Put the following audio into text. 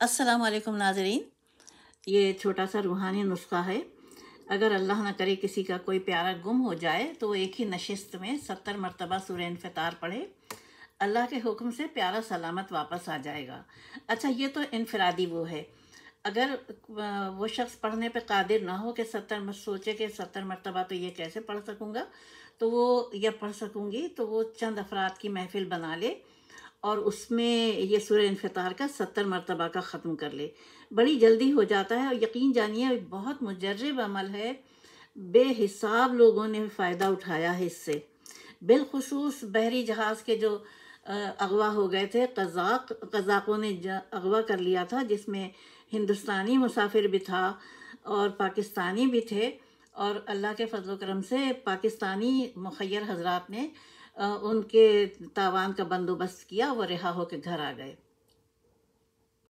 अस्सलाम वालेकुम नाज़रीन। ये छोटा सा रूहानी नुस्खा है। अगर अल्लाह ना करे किसी का कोई प्यारा गुम हो जाए तो वो एक ही नशिस्त में 70 मरतबा सूरह इन्फितार पढ़े। अल्लाह के हुक्म से प्यारा सलामत वापस आ जाएगा। अच्छा, ये तो इनफरादी वो है। अगर वो शख्स पढ़ने पे कादिर ना हो कि 70 सोचे कि 70 मरतबा तो ये कैसे पढ़ सकूँगा, तो वो या पढ़ सकूँगी, तो वो चंद अफराद की महफिल बना ले और उसमें ये सूरह इन्फितार का 70 मरतबा का ख़त्म कर ले। बड़ी जल्दी हो जाता है और यकीन जानिए बहुत मुजर्रब अमल है। बेहिसाब लोगों ने फ़ायदा उठाया है इससे। बिलखुसूस बहरी जहाज़ के जो अगवा हो गए थे, कज़ाकों ने अगवा कर लिया था, जिसमें हिंदुस्तानी मुसाफिर भी था और पाकिस्तानी भी थे। और अल्लाह के फजल करम से पाकिस्तानी मुखय्यर हजरात ने उनके तावान का बंदोबस्त किया, वो रिहा होकर घर आ गए।